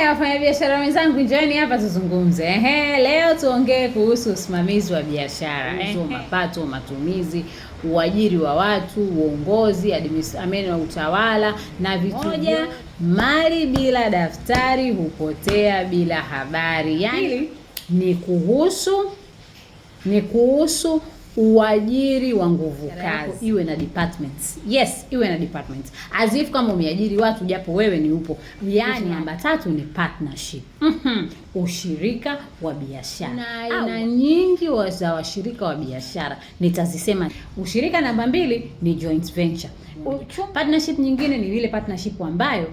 Haya wafanyabiashara wenzangu, njooni hapa tuzungumze. Leo tuongee kuhusu usimamizi wa biashara. Mapato, matumizi, uajiri wa watu, uongozi, wa utawala na vitu moja. Mali bila daftari hupotea bila habari. Yaani ni kuhusu uajiri wa nguvu kazi. Iwe na departments. Yes, iwe na departments. As if kama umeajiri watu japo wewe ni upo. Yaani namba 3 ni partnership. Ushirika wa biashara. Na aina nyingi za washirika wa biashara. Nitazisema. Ushirika namba 2 ni joint venture. Partnership nyingine ni ile partnership ambayo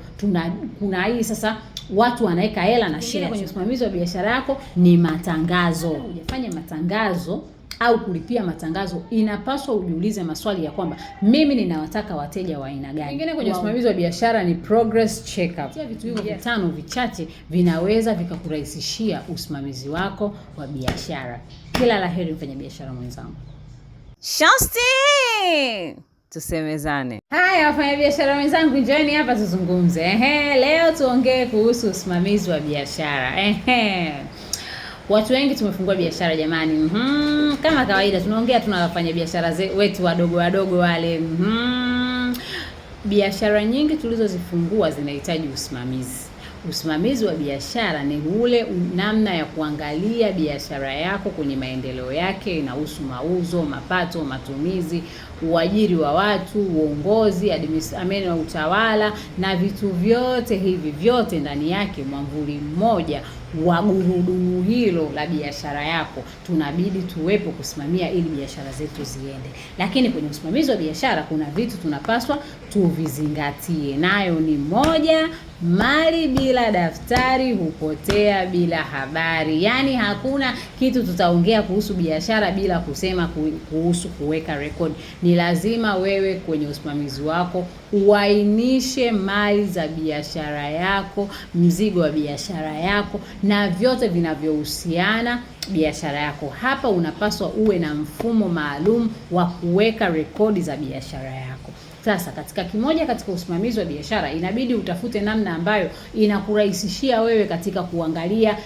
kuna hii sasa watu wanaweka hela na share. Kwenye usimamizi wa biashara yako ni matangazo. Hujafanya matangazo au kulipia matangazo, inapaswa ujiulize maswali ya kwamba mimi ninawataka wateja wa aina gani. Nyingine kwenye usimamizi wa biashara ni progress check up. Vitu hivyo vitano vichache vinaweza vikakurahisishia usimamizi wako wa biashara. Kila laheri mfanya biashara mwenzangu. Shosti! Tusemezane. Haya wafanya biashara wenzangu, njooni hapa tuzungumze. Leo tuongee kuhusu usimamizi wa biashara. Watu wengi tumefungua biashara jamani. Kama kawaida tunaongea tunawafanya biashara wetu wadogo wale. Biashara nyingi tulizozifungua zinahitaji usimamizi. Usimamizi wa biashara ni ule namna ya kuangalia biashara yako kwenye maendeleo yake. Inahusu mauzo, mapato, matumizi, uajiri wa watu, uongozi, wa utawala na vitu vyote hivi vyote ndani yake mwamvuli mmoja wa gurudumu hilo la biashara yako tunabidi tuwepo kusimamia ili biashara zetu ziende. Lakini kwenye usimamizi wa biashara kuna vitu tunapaswa tuvizingatie. Nayo ni moja, mali bila daftari hupotea bila habari. Yaani hakuna kitu tutaongea kuhusu biashara bila kusema kuhusu kuweka record. Ni lazima wewe kwenye usimamizi wako uainishe mali za biashara yako, mzigo wa biashara yako na vyote vinavyohusiana biashara yako. Hapa unapaswa uwe na mfumo maalum wa kuweka rekodi za biashara yako. Sasa katika usimamizi wa biashara inabidi utafute namna ambayo inakurahisishia wewe katika kuangalia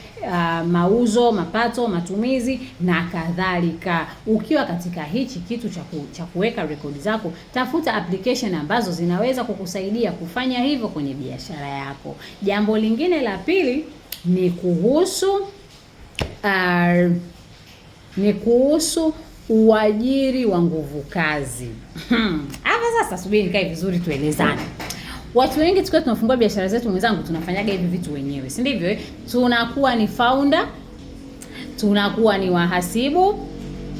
mauzo, mapato, matumizi na kadhalika. Ukiwa katika hichi kitu cha kuweka rekodi zako, tafuta application ambazo zinaweza kukusaidia kufanya hivyo kwenye biashara yako. Jambo lingine la pili ni kuhusu uajiri wa nguvu kazi. Hapa sasa subiri nikae vizuri tuelezane. Watu wengi tukiwa tunafungua biashara zetu mwenzangu tunafanyaga hivi vitu wenyewe, si ndivyo? Tunakuwa ni founder, tunakuwa ni wahasibu,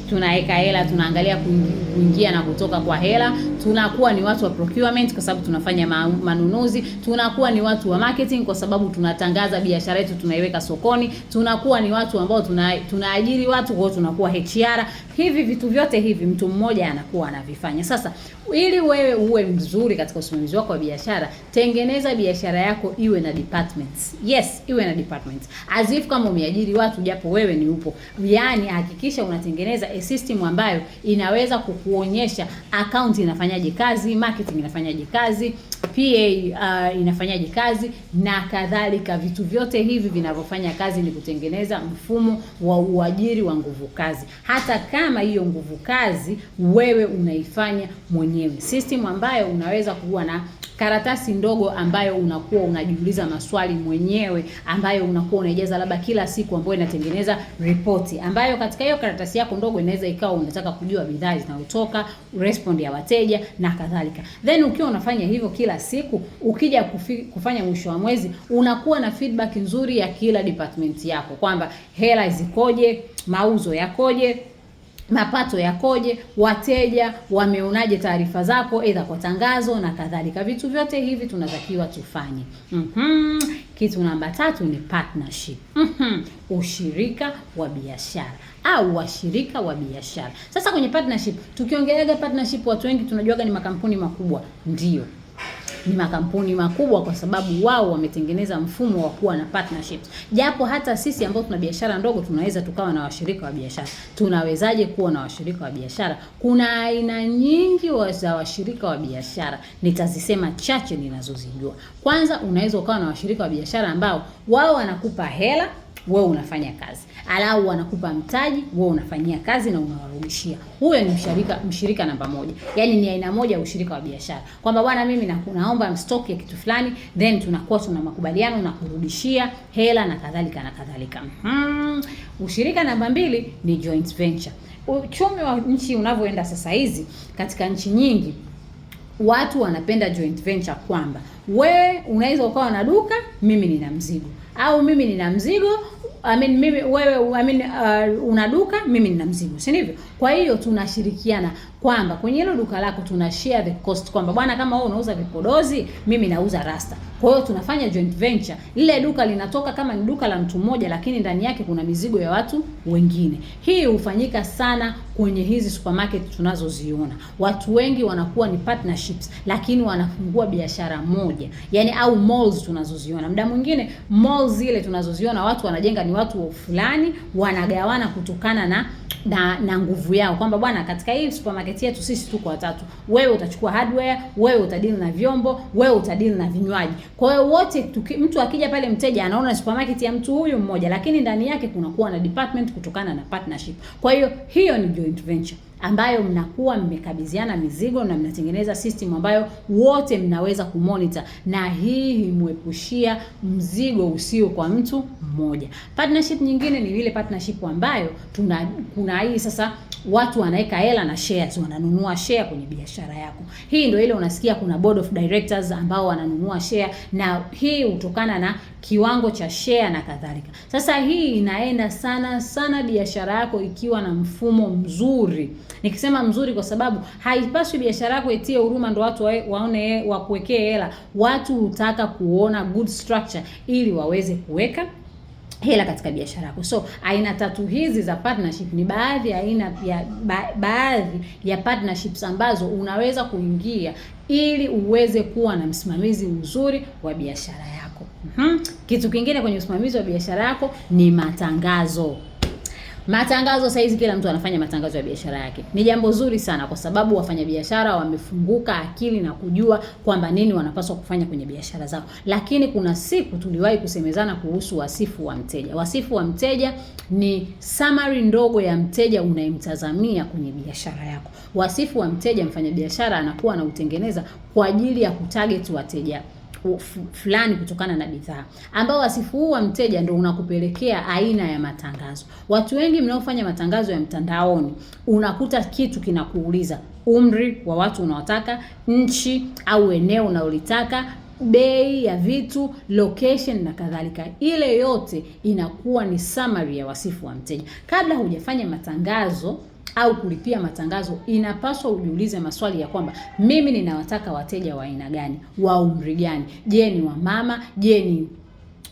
tunaweka hela, tunaangalia kuingia na kutoka kwa hela, tunakuwa ni watu wa procurement kwa sababu tunafanya manunuzi, tunakuwa ni watu wa marketing kwa sababu tunatangaza biashara yetu, tunaiweka sokoni, tunakuwa ni watu ambao tunaajiri watu, kwa hiyo tunakuwa HR. Hivi vitu vyote hivi mtu mmoja anakuwa anavifanya. Sasa ili wewe uwe mzuri katika usimamizi wako wa biashara, tengeneza biashara yako iwe na departments. Yes, iwe na departments. As if kama umeajiri watu japo wewe ni upo. Yaani hakikisha unatengeneza a system ambayo inaweza kukuonyesha account inafanyaje kazi, marketing inafanyaje kazi, PA inafanyaje kazi na kadhalika. Vitu vyote hivi vinavyofanya kazi ni kutengeneza mfumo wa uajiri wa nguvu kazi. Hata kama hiyo nguvu kazi wewe unaifanya mwenyewe. System ambayo unaweza kuwa na karatasi ndogo ambayo unakuwa unajiuliza maswali mwenyewe, ambayo unakuwa unaijaza labda kila siku, ambayo inatengeneza ripoti, ambayo katika hiyo karatasi yako ndogo inaweza ikawa unataka kujua bidhaa zinazotoka, respond ya wateja na kadhalika. Then ukiwa unafanya hivyo kila siku, ukija kufanya mwisho wa mwezi unakuwa na feedback nzuri ya kila department yako kwamba hela zikoje, mauzo yakoje, mapato yakoje, wateja wameonaje taarifa zako aidha kwa tangazo na kadhalika. Vitu vyote hivi tunatakiwa tufanye. Kitu namba 3 ni partnership. Ushirika wa biashara au washirika wa biashara. Sasa kwenye partnership, tukiongelea partnership watu wengi tunajuaga ni makampuni makubwa. Ndio. ni makampuni makubwa, kwa sababu wao wametengeneza mfumo wa kuwa na partnerships. Japo hata sisi ambao tuna biashara ndogo tunaweza tukawa na washirika wa biashara. Tunawezaje kuwa na washirika wa biashara? Kuna aina nyingi za washirika wa biashara. Nitazisema chache ninazozijua. Kwanza, unaweza ukawa na washirika wa biashara ambao wao wanakupa hela, wewe unafanya kazi. Alafu wanakupa mtaji, wewe unafanyia kazi na unawarudishia. Huyo ni mshirika namba moja. Yaani ni aina moja ya ushirika wa biashara. Kwamba bwana, mimi naomba stock ya kitu fulani, then tunakuwa tuna makubaliano na kurudishia hela na kadhalika na kadhalika. Ushirika namba mbili ni joint venture. Uchumi wa nchi unavyoenda sasa hizi, katika nchi nyingi watu wanapenda joint venture, kwamba wewe unaweza ukawa na duka, mimi nina mzigo, au mimi nina mzigo, una duka, mimi nina mzigo, si ndivyo? Kwa hiyo tunashirikiana kwamba kwenye hilo duka lako tuna share the cost, kwamba bwana, kama wewe unauza vipodozi, mimi nauza rasta. Kwa hiyo tunafanya joint venture. Lile duka linatoka kama ni duka la mtu mmoja, lakini ndani yake kuna mizigo ya watu wengine. Hii hufanyika sana kwenye hizi supermarket tunazoziona. Watu wengi wanakuwa ni partnerships, lakini wanafungua biashara moja. Yaani au malls tunazoziona. Muda mwingine malls zile tunazoziona watu wanajenga ni watu fulani, wanagawana kutokana na nguvu yao, kwamba bwana, katika hii supermarket yetu sisi tuko watatu, wewe utachukua hardware, wewe utadili na vyombo, wewe utadili na vinywaji. Kwa hiyo wote mtu akija pale, mteja anaona supermarket ya mtu huyu mmoja, lakini ndani yake kunakuwa na department kutokana na partnership. Kwa hiyo hiyo ni joint venture ambayo mnakuwa mmekabidhiana mizigo na mnatengeneza system ambayo wote mnaweza kumonitor, na hii imuepushia mzigo usio kwa mtu mmoja. Partnership nyingine ni ile partnership ambayo kuna hii sasa watu wanaweka hela na shares, wananunua share kwenye biashara yako. Hii ndio ile unasikia kuna board of directors ambao wananunua share, na hii hutokana na kiwango cha share na kadhalika. Sasa hii inaenda sana biashara yako ikiwa na mfumo mzuri. Nikisema mzuri kwa sababu haipaswi biashara yako itie huruma ndo watu waone wakuwekee hela. Watu hutaka kuona good structure ili waweze kuweka hela katika biashara yako. So aina tatu hizi za partnership ni baadhi ya partnerships ambazo unaweza kuingia ili uweze kuwa na msimamizi mzuri wa biashara yako. Kitu kingine kwenye usimamizi wa biashara yako ni matangazo. Matangazo sasa hizi kila mtu anafanya matangazo ya biashara yake. Ni jambo zuri sana kwa sababu wafanyabiashara wamefunguka akili na kujua kwamba nini wanapaswa kufanya kwenye biashara zao. Lakini kuna siku tuliwahi kusemezana kuhusu wasifu wa mteja. Wasifu wa mteja ni summary ndogo ya mteja unayemtazamia kwenye biashara yako. Wasifu wa mteja mfanyabiashara anakuwa anautengeneza kwa ajili ya kutarget wateja fulani kutokana na bidhaa, ambao wasifu huu wa mteja ndio unakupelekea aina ya matangazo. Watu wengi mnaofanya matangazo ya mtandaoni, unakuta kitu kinakuuliza umri wa watu unaotaka, nchi au eneo unalolitaka, bei ya vitu, location na kadhalika. Ile yote inakuwa ni summary ya wasifu wa mteja. Kabla hujafanya matangazo au kulipia matangazo, inapaswa ujiulize maswali ya kwamba mimi ninawataka wateja wa aina gani, wa umri gani, je ni wa mama, je ni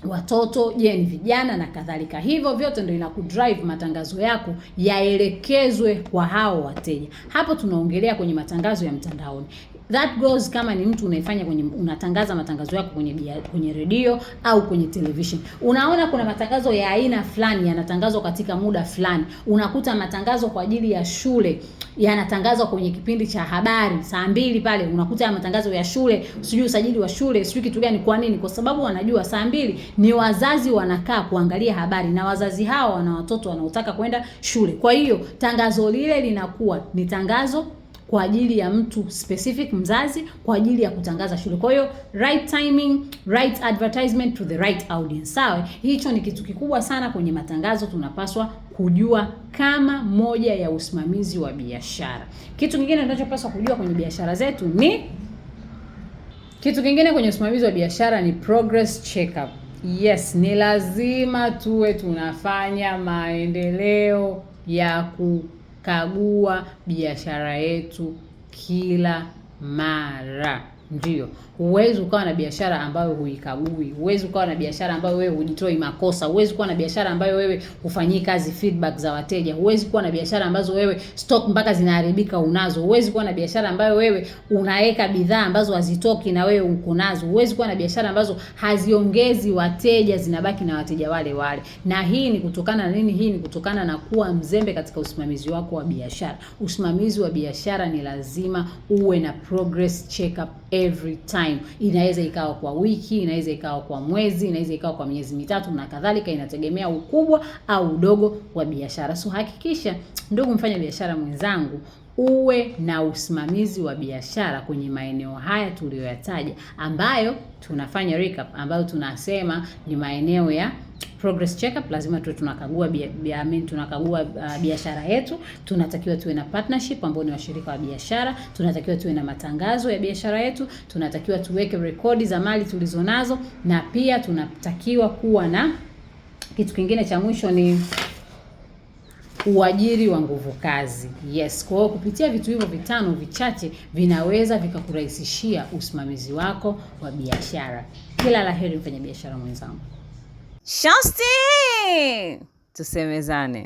watoto, je ni vijana na kadhalika. Hivyo vyote ndio inakudrive matangazo yako yaelekezwe kwa hao wateja. Hapo tunaongelea kwenye matangazo ya mtandaoni. That goes kama ni mtu unaifanya unatangaza matangazo yako kwenye redio au kwenye television. Unaona kuna matangazo ya aina fulani yanatangazwa katika muda fulani. Unakuta matangazo kwa ajili ya shule yanatangazwa kwenye kipindi cha habari saa 2 pale. Unakuta matangazo ya shule, sijui usajili wa shule, sijui kitu gani. Kwa nini? Kwa sababu wanajua saa 2 ni wazazi wanakaa kuangalia habari, na wazazi hao wana watoto wanaotaka kwenda shule. Kwa hiyo tangazo lile linakuwa ni tangazo kwa ajili ya mtu specific, mzazi, kwa ajili ya kutangaza shule. Kwa hiyo right timing, right advertisement to the right audience. Sawa? Hicho ni kitu kikubwa sana kwenye matangazo, tunapaswa kujua kama moja ya usimamizi wa biashara. Kitu kingine tunachopaswa kujua kwenye biashara zetu ni usimamizi wa biashara ni progress checkup. Yes, ni lazima tuwe tunafanya maendeleo ya kukagua biashara yetu kila mara. Ndio. Huwezi ukawa na biashara ambayo huikagui. Huwezi ukawa na biashara ambayo wewe hujitoi makosa. Huwezi kuwa na biashara ambayo wewe hufanyii kazi feedback za wateja. Huwezi kuwa na biashara ambazo wewe stock mpaka zinaharibika unazo. Huwezi kuwa na biashara ambayo wewe unaweka bidhaa ambazo hazitoki na wewe uko nazo. Huwezi kuwa na biashara ambazo haziongezi wateja, zinabaki na wateja wale wale. Na hii ni kutokana na nini? Hii ni kutokana na kuwa mzembe katika usimamizi wako wa biashara. Usimamizi wa biashara ni lazima uwe na progress check up every time. Inaweza ikawa kwa wiki, inaweza ikawa kwa mwezi, inaweza ikawa kwa miezi mitatu na kadhalika, inategemea ukubwa au udogo wa biashara. So hakikisha, ndugu mfanya biashara mwenzangu, uwe na usimamizi wa biashara kwenye maeneo haya tuliyoyataja, ambayo tunafanya recap, ambayo tunasema ni maeneo ya progress check up. Lazima tuwe tunakagua biashara yetu. Tunatakiwa tuwe na partnership ambao ni washirika wa biashara. Tunatakiwa tuwe na matangazo ya biashara yetu. Tunatakiwa tuweke rekodi za mali tulizonazo, na pia tunatakiwa kuwa na kitu kingine cha mwisho, ni uajiri wa nguvu kazi. Yes, kwa hiyo kupitia vitu hivyo vitano vichache vinaweza vikakurahisishia usimamizi wako wa biashara. Kila laheri mfanya biashara mwenzangu. Shosti! Tusemezane.